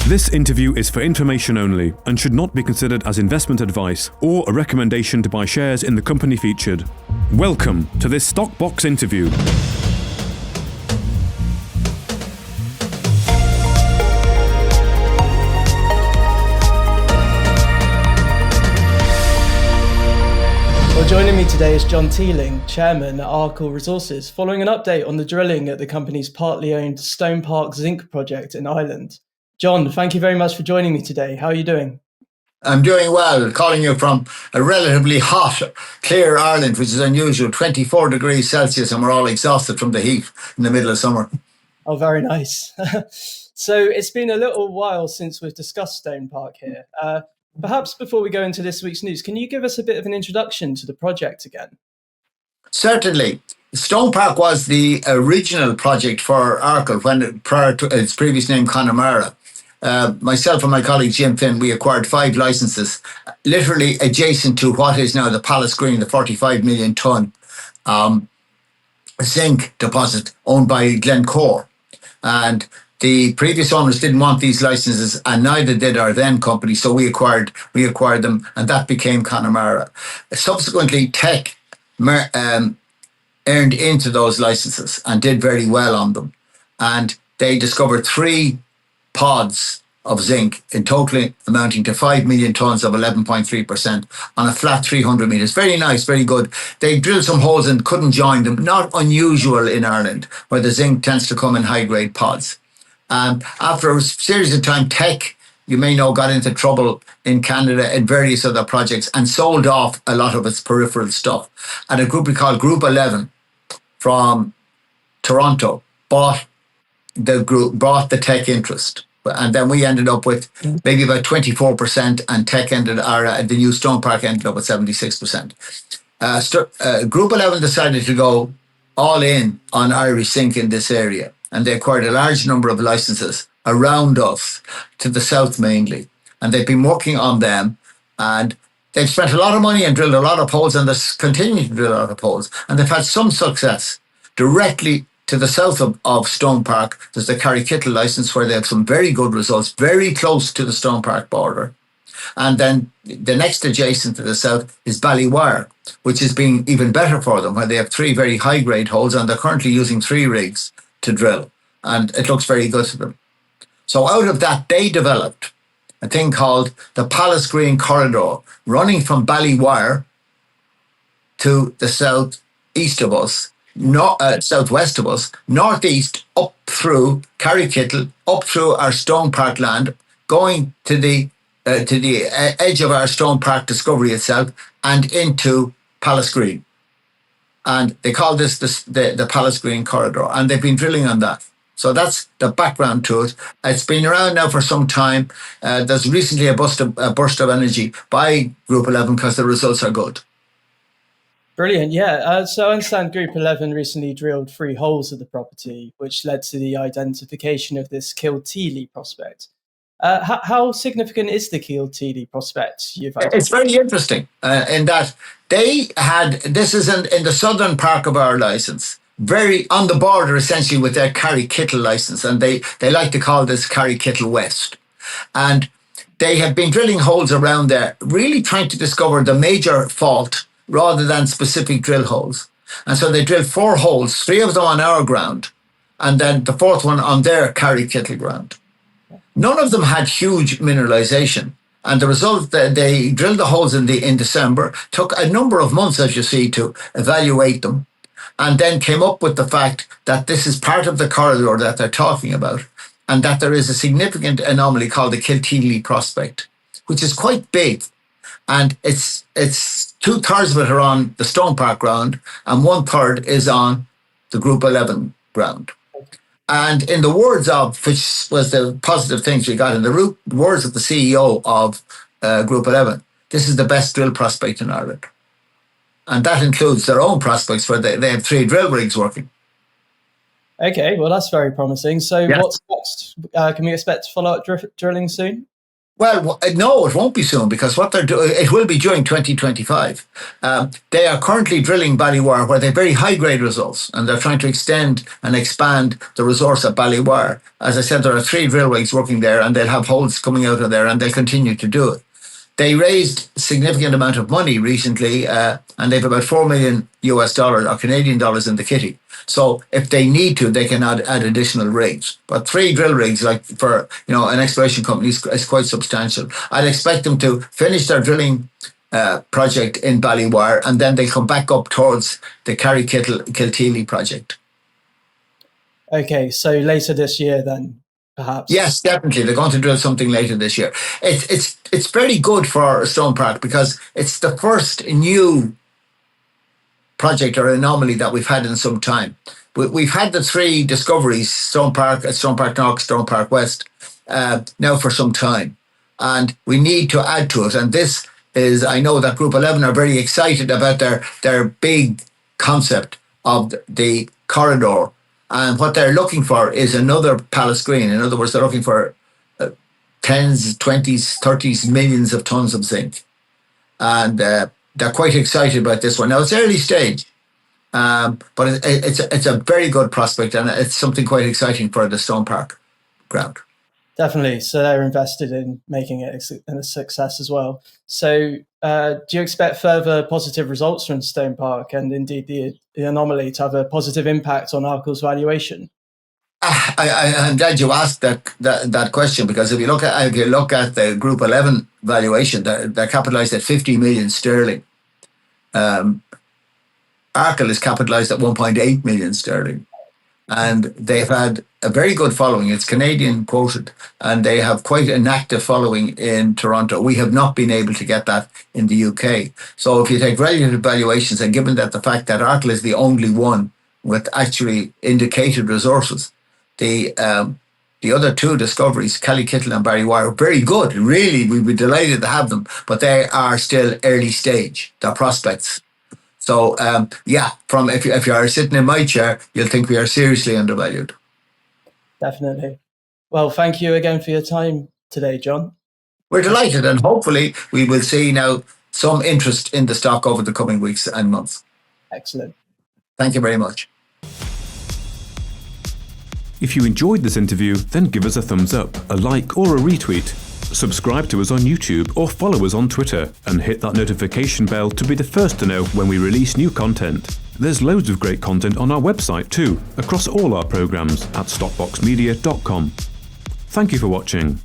This interview is for information only and should not be considered as investment advice or a recommendation to buy shares in the company featured. Welcome to this StockBox interview. Well, joining me today is John Teeling, Chairman at Arkle Resources, following an update on the drilling at the company's partly owned Stonepark Zinc Project in Ireland. John, thank you very much for joining me today. How are you doing? I'm doing well, calling you from a relatively hot, clear Ireland, which is unusual, 24 degrees Celsius, and we're all exhausted from the heat in the middle of summer. Oh, very nice. So it's been a little while since we've discussed Stonepark here. Perhaps before we go into this week's news, can you give us a bit of an introduction to the project again? Certainly. Stonepark was the original project for Arkle prior to its previous name, Connemara. Myself and my colleague Jim Finn, we acquired 5 licenses, literally adjacent to what is now the Pallas Green, the 45 million tonne zinc deposit owned by Glencore. And the previous owners didn't want these licenses, and neither did our then company, so we acquired them, and that became Connemara. Subsequently, Teck earned into those licenses and did very well on them. And they discovered 3 pods of zinc in total amounting to 5 million tonnes of 11.3% on a flat 300 metres. Very nice, very good. They drilled some holes and couldn't join them. Not unusual in Ireland, where the zinc tends to come in high-grade pods. After a series of time, Teck, you may know, got into trouble in Canada and various other projects and sold off a lot of its peripheral stuff. And a group we call Group 11 from Toronto bought the Teck interest. And then we ended up with maybe about 24%, and Teck the new Stonepark ended up with 76%. Group 11 decided to go all in on Irish zinc in this area, and they acquired a large number of licenses around us, to the south mainly. And they've been working on them, and they've spent a lot of money and drilled a lot of holes, and they're continuing to drill a lot of holes. And they've had some success. Directly to the south of Stonepark, there's the Kilteely license, where they have some very good results, very close to the Stonepark border. And then the next adjacent to the south is Ballywire, which is being even better for them, where they have 3 very high-grade holes, and they're currently using 3 rigs to drill. And it looks very good to them. So out of that, they developed a thing called the Pallas Green Corridor, running from Ballywire to the southeast of us, southwest of us, northeast, up through Kilteely, up through our Stonepark land, going to the edge of our Stonepark discovery itself, and into Pallas Green. And they call this the Pallas Green Corridor, and they've been drilling on that. So that's the background to it. It's been around now for some time. There's recently a burst of energy by Group 11 because the results are good. Brilliant, yeah. So I understand Group 11 recently drilled 3 holes at the property, which led to the identification of this Kilteely prospect. How significant is the Kilteely prospect you've identified? It's very interesting in that this is in the southern part of our license, very on the border essentially with their Kilteely license, and they like to call this Kilteely West. And they have been drilling holes around there, really trying to discover the major fault rather than specific drill holes. And so they drilled 4 holes, 3 of them on our ground, and then the 4th one on their Kilteely ground. None of them had huge mineralization. And the result, they drilled the holes in December, took a number of months, as you see, to evaluate them, and then came up with the fact that this is part of the corridor that they're talking about, and that there is a significant anomaly called the Kilteely prospect, which is quite big. And it's 2/3 of it are on the Stonepark ground, and 1/3 is on the Group 11 ground. And in the words of, which was the positive things we got, in the words of the CEO of Group 11, this is the best drill prospect in Ireland. And that includes their own prospects, where they have 3 drill rigs working. Okay, well, that's very promising. So Yes. what's next? Can we expect follow-up drilling soon? Well, no, it won't be soon because what they're doing, it will be during 2025. They are currently drilling Ballywire where they have very high grade results and they're trying to extend and expand the resource at Ballywire. As I said, there are 3 drill rigs working there and they'll have holes coming out of there and they'll continue to do it. They raised a significant amount of money recently, and they've about $4 million US dollars or Canadian dollars in the kitty. So if they need to, they can add additional rigs. But 3 drill rigs, like for an exploration company, is quite substantial. I'd expect them to finish their drilling project in Ballywire, and then they come back up towards the Kilteely project. Okay, so later this year then, perhaps. Yes, definitely. They're going to drill something later this year. It's very good for Stonepark because it's the first new project or anomaly that we've had in some time. We've had the 3 discoveries, Stonepark North, Stonepark West, now for some time. And we need to add to it. And this is, I know that Group 11 are very excited about their big concept of the corridor. And what they're looking for is another Pallas Green. In other words, they're looking for 10s, 20s, 30s, millions of tons of zinc. And they're quite excited about this one. Now, it's early stage, but it's a very good prospect and it's something quite exciting for the Stonepark ground. Definitely. So they're invested in making it a success as well. So do you expect further positive results from Stonepark and indeed the anomaly to have a positive impact on Arkle's valuation? I'm glad you asked that question because if you look at the Group 11 valuation, they're capitalised at 50 million sterling. Arkle is capitalised at 1.8 million sterling. And they've had a very good following. It's Canadian quoted, and they have quite an active following in Toronto. We have not been able to get that in the UK. So if you take relative valuations, and given that the fact that Arkle is the only one with actually indicated resources, the other 2 discoveries, Kilteely and Ballywire, are very good. Really, we'd be delighted to have them, but they are still early stage. They're prospects. So, if you are sitting in my chair, you'll think we are seriously undervalued. Definitely. Well, thank you again for your time today, John. We're delighted, and hopefully we will see now some interest in the stock over the coming weeks and months. Excellent. Thank you very much. If you enjoyed this interview, then give us a thumbs up, a like or a retweet. Subscribe to us on YouTube or follow us on Twitter and hit that notification bell to be the first to know when we release new content. There's loads of great content on our website too, across all our programs at stockboxmedia.com. Thank you for watching.